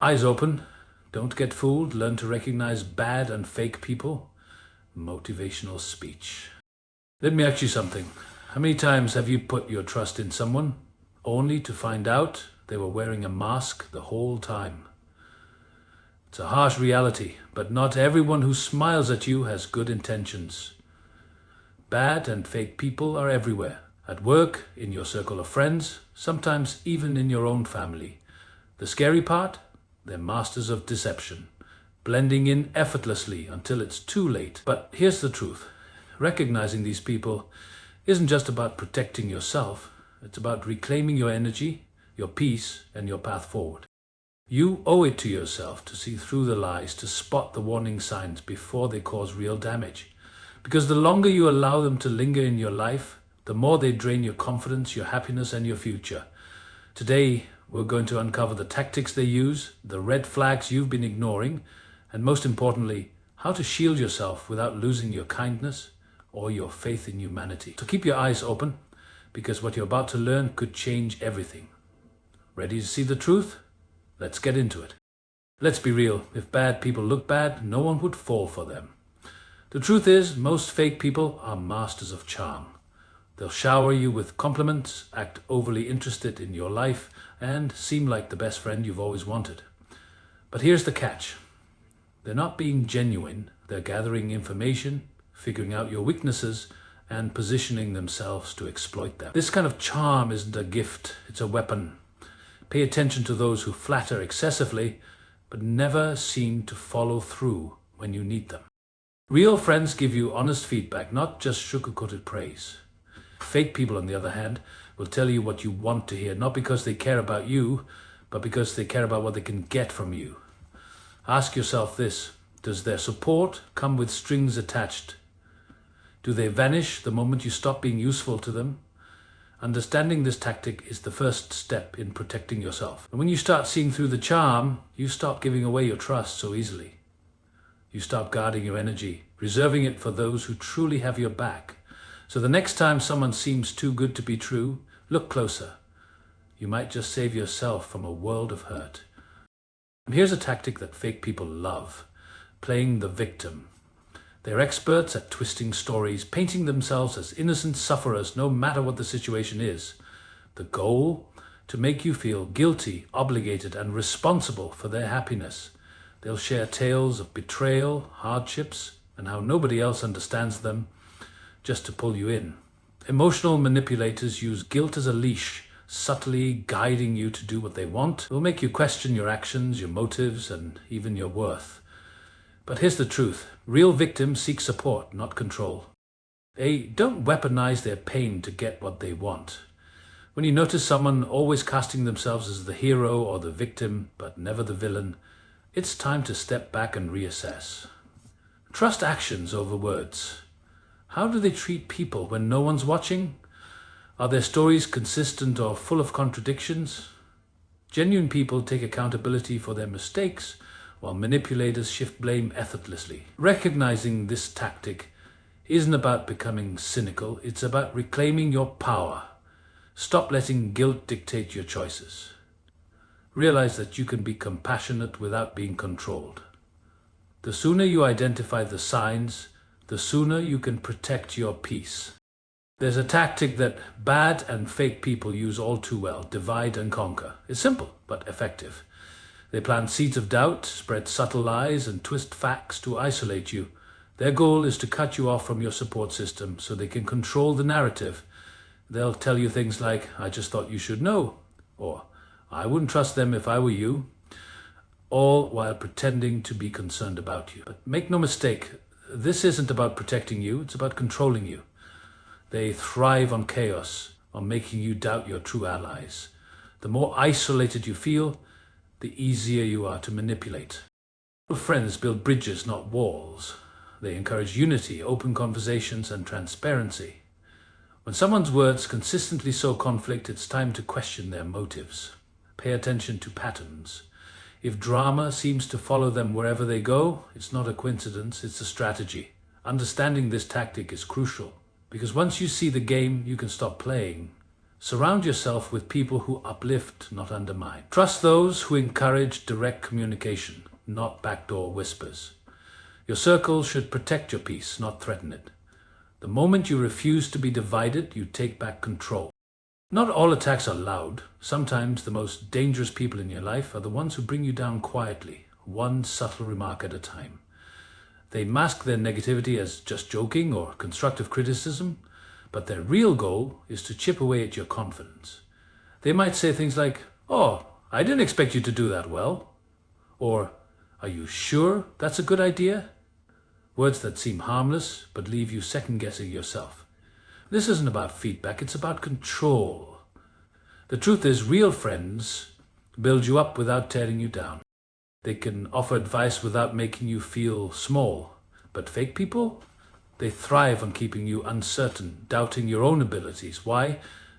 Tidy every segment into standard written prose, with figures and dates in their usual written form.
Eyes open. Don't get fooled. Learn to recognize bad and fake people. Motivational speech. Let me ask you something. How many times have you put your trust in someone only to find out they were wearing a mask the whole time? It's a harsh reality, but not everyone who smiles at you has good intentions. Bad and fake people are everywhere. At work, in your circle of friends, sometimes even in your own family. The scary part? They're masters of deception, blending in effortlessly until it's too late. But here's the truth. Recognizing these people isn't just about protecting yourself. It's about reclaiming your energy, your peace, and your path forward. You owe it to yourself to see through the lies, to spot the warning signs before they cause real damage. Because the longer you allow them to linger in your life, the more they drain your confidence, your happiness, and your future. Today, we're going to uncover the tactics they use, the red flags you've been ignoring, and most importantly, how to shield yourself without losing your kindness or your faith in humanity. So keep your eyes open, because what you're about to learn could change everything. Ready to see the truth? Let's get into it. Let's be real. If bad people look bad, no one would fall for them. The truth is, most fake people are masters of charm. They'll shower you with compliments, act overly interested in your life, and seem like the best friend you've always wanted. But here's the catch. They're not being genuine. They're gathering information, figuring out your weaknesses, and positioning themselves to exploit them. This kind of charm isn't a gift, it's a weapon. Pay attention to those who flatter excessively, but never seem to follow through when you need them. Real friends give you honest feedback, not just sugar-coated praise. Fake people, on the other hand, will tell you what you want to hear, not because they care about you, but because they care about what they can get from you. Ask yourself this: does their support come with strings attached? Do they vanish the moment you stop being useful to them? Understanding this tactic is the first step in protecting yourself. And when you start seeing through the charm, you stop giving away your trust so easily. You start guarding your energy, reserving it for those who truly have your back. So the next time someone seems too good to be true, look closer. You might just save yourself from a world of hurt. And here's a tactic that fake people love: playing the victim. They're experts at twisting stories, painting themselves as innocent sufferers no matter what the situation is. The goal? To make you feel guilty, obligated, and responsible for their happiness. They'll share tales of betrayal, hardships, and how nobody else understands them, just to pull you in. Emotional manipulators use guilt as a leash, subtly guiding you to do what they want. They'll make you question your actions, your motives, and even your worth. But here's the truth. Real victims seek support, not control. They don't weaponize their pain to get what they want. When you notice someone always casting themselves as the hero or the victim, but never the villain, it's time to step back and reassess. Trust actions over words. How do they treat people when no one's watching? Are their stories consistent or full of contradictions? Genuine people take accountability for their mistakes, while manipulators shift blame effortlessly. Recognizing this tactic isn't about becoming cynical, it's about reclaiming your power. Stop letting guilt dictate your choices. Realize that you can be compassionate without being controlled. The sooner you identify the signs, the sooner you can protect your peace. There's a tactic that bad and fake people use all too well: divide and conquer. It's simple, but effective. They plant seeds of doubt, spread subtle lies, and twist facts to isolate you. Their goal is to cut you off from your support system so they can control the narrative. They'll tell you things like, "I just thought you should know," or "I wouldn't trust them if I were you," all while pretending to be concerned about you. But make no mistake, this isn't about protecting you, it's about controlling you. They thrive on chaos, on making you doubt your true allies. The more isolated you feel, the easier you are to manipulate. Friends build bridges, not walls. They encourage unity, open conversations, and transparency. When someone's words consistently sow conflict, it's time to question their motives. Pay attention to patterns. If drama seems to follow them wherever they go, it's not a coincidence, it's a strategy. Understanding this tactic is crucial, because once you see the game, you can stop playing. Surround yourself with people who uplift, not undermine. Trust those who encourage direct communication, not backdoor whispers. Your circle should protect your peace, not threaten it. The moment you refuse to be divided, you take back control. Not all attacks are loud. Sometimes the most dangerous people in your life are the ones who bring you down quietly, one subtle remark at a time. They mask their negativity as just joking or constructive criticism, but their real goal is to chip away at your confidence. They might say things like, "Oh, I didn't expect you to do that well," or "Are you sure that's a good idea?" Words that seem harmless but leave you second-guessing yourself. This isn't about feedback, it's about control. The truth is, real friends build you up without tearing you down. They can offer advice without making you feel small. But fake people, they thrive on keeping you uncertain, doubting your own abilities. Why?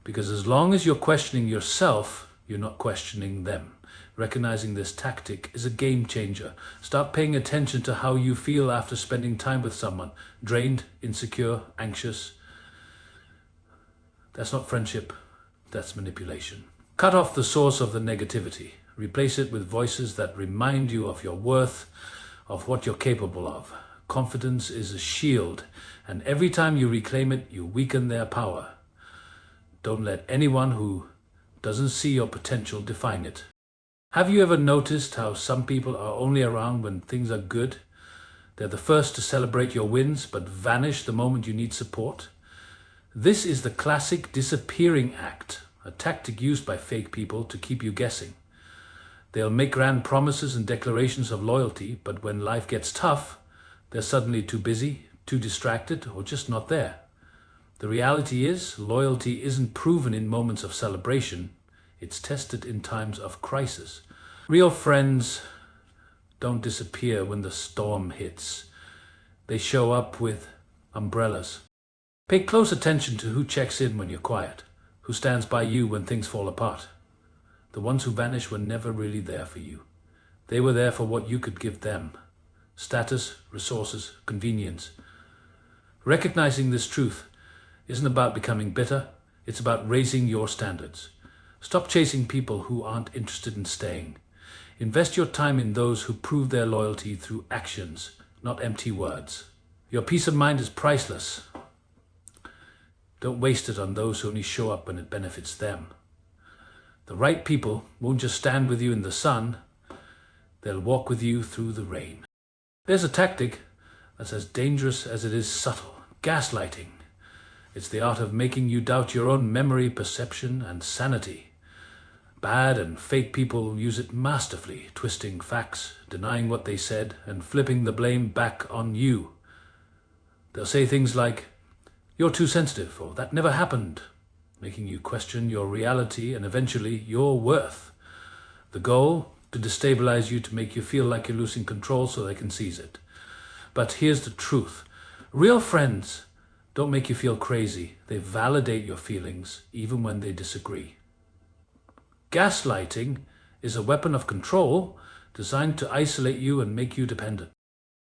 Because as long as you're questioning yourself, you're not questioning them. Recognizing this tactic is a game changer. Start paying attention to how you feel after spending time with someone. Drained, insecure, anxious. That's not friendship, that's manipulation. Cut off the source of the negativity. Replace it with voices that remind you of your worth, of what you're capable of. Confidence is a shield, and every time you reclaim it, you weaken their power. Don't let anyone who doesn't see your potential define it. Have you ever noticed how some people are only around when things are good? They're the first to celebrate your wins, but vanish the moment you need support. This is the classic disappearing act, a tactic used by fake people to keep you guessing. They'll make grand promises and declarations of loyalty, but when life gets tough, they're suddenly too busy, too distracted, or just not there. The reality is, loyalty isn't proven in moments of celebration, it's tested in times of crisis. Real friends don't disappear when the storm hits. They show up with umbrellas. Pay close attention to who checks in when you're quiet, who stands by you when things fall apart. The ones who vanish were never really there for you. They were there for what you could give them. Status, resources, convenience. Recognizing this truth isn't about becoming bitter, it's about raising your standards. Stop chasing people who aren't interested in staying. Invest your time in those who prove their loyalty through actions, not empty words. Your peace of mind is priceless. Don't waste it on those who only show up when it benefits them. The right people won't just stand with you in the sun, they'll walk with you through the rain. There's a tactic that's as dangerous as it is subtle: gaslighting. It's the art of making you doubt your own memory, perception, and sanity. Bad and fake people use it masterfully, twisting facts, denying what they said, and flipping the blame back on you. They'll say things like, "You're too sensitive," or "That never happened," making you question your reality and eventually your worth. The goal? To destabilize you, to make you feel like you're losing control so they can seize it. But here's the truth. Real friends don't make you feel crazy. They validate your feelings, even when they disagree. Gaslighting is a weapon of control designed to isolate you and make you dependent.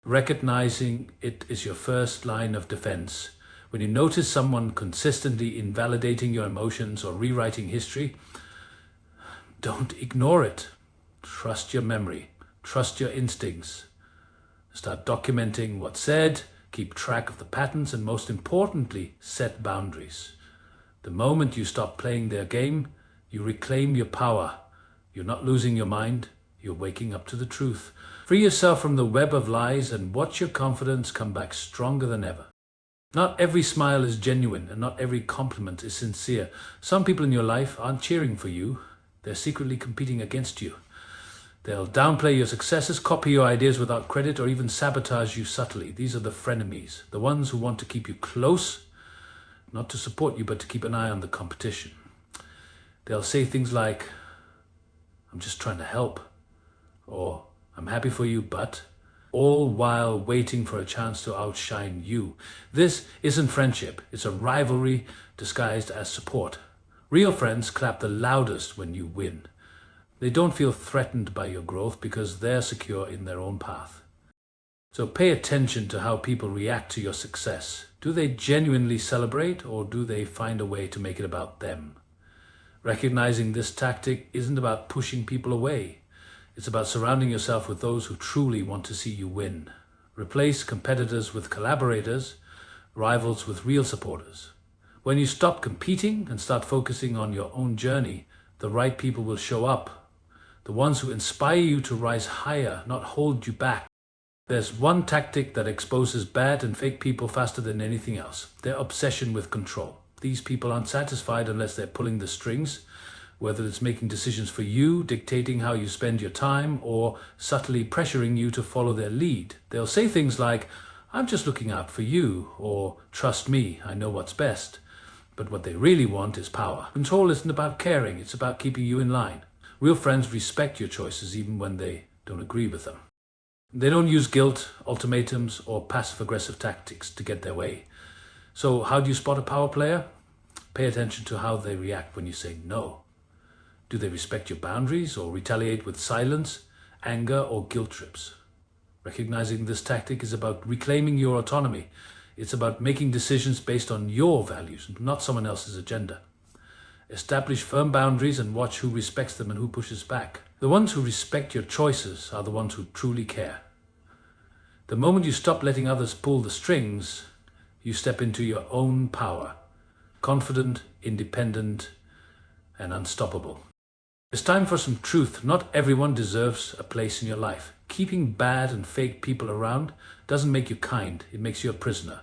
Recognizing it is your first line of defense. When you notice someone consistently invalidating your emotions or rewriting history, don't ignore it. Trust your memory. Trust your instincts. Start documenting what's said, keep track of the patterns, and most importantly, set boundaries. The moment you stop playing their game, you reclaim your power. You're not losing your mind, you're waking up to the truth. Free yourself from the web of lies and watch your confidence come back stronger than ever. Not every smile is genuine and not every compliment is sincere. Some people in your life aren't cheering for you, they're secretly competing against you. They'll downplay your successes, copy your ideas without credit, or even sabotage you subtly. These are the frenemies, the ones who want to keep you close, not to support you, but to keep an eye on the competition. They'll say things like, "I'm just trying to help," or "I'm happy for you, but," all while waiting for a chance to outshine you. This isn't friendship, it's a rivalry disguised as support. Real friends clap the loudest when you win. They don't feel threatened by your growth because they're secure in their own path. So pay attention to how people react to your success. Do they genuinely celebrate, or do they find a way to make it about them? Recognizing this tactic isn't about pushing people away. It's about surrounding yourself with those who truly want to see you win. Replace competitors with collaborators, rivals with real supporters. When you stop competing and start focusing on your own journey, the right people will show up. The ones who inspire you to rise higher, not hold you back. There's one tactic that exposes bad and fake people faster than anything else: their obsession with control. These people aren't satisfied unless they're pulling the strings, whether it's making decisions for you, dictating how you spend your time, or subtly pressuring you to follow their lead. They'll say things like, "I'm just looking out for you," or "Trust me, I know what's best." But what they really want is power. Control isn't about caring, it's about keeping you in line. Real friends respect your choices even when they don't agree with them. They don't use guilt, ultimatums, or passive-aggressive tactics to get their way. So how do you spot a power player? Pay attention to how they react when you say no. Do they respect your boundaries or retaliate with silence, anger, or guilt trips? Recognizing this tactic is about reclaiming your autonomy. It's about making decisions based on your values, not someone else's agenda. Establish firm boundaries and watch who respects them and who pushes back. The ones who respect your choices are the ones who truly care. The moment you stop letting others pull the strings, you step into your own power, confident, independent, and unstoppable. It's time for some truth. Not everyone deserves a place in your life. Keeping bad and fake people around doesn't make you kind, it makes you a prisoner.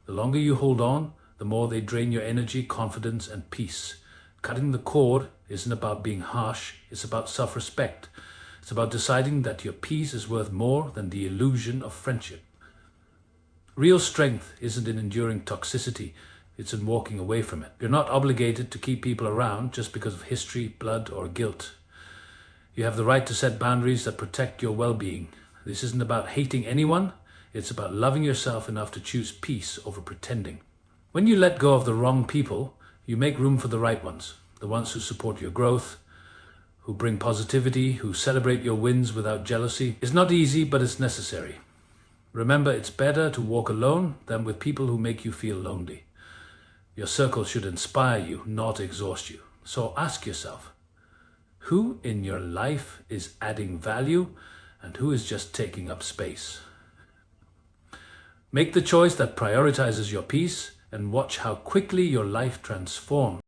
The longer you hold on, the more they drain your energy, confidence, and peace. Cutting the cord isn't about being harsh, it's about self-respect. It's about deciding that your peace is worth more than the illusion of friendship. Real strength isn't in enduring toxicity, it's in walking away from it. You're not obligated to keep people around just because of history, blood, or guilt. You have the right to set boundaries that protect your well-being. This isn't about hating anyone, it's about loving yourself enough to choose peace over pretending. When you let go of the wrong people, you make room for the right ones, the ones who support your growth, who bring positivity, who celebrate your wins without jealousy. It's not easy, but it's necessary. Remember, it's better to walk alone than with people who make you feel lonely. Your circle should inspire you, not exhaust you. So ask yourself, who in your life is adding value and who is just taking up space? Make the choice that prioritizes your peace and watch how quickly your life transforms.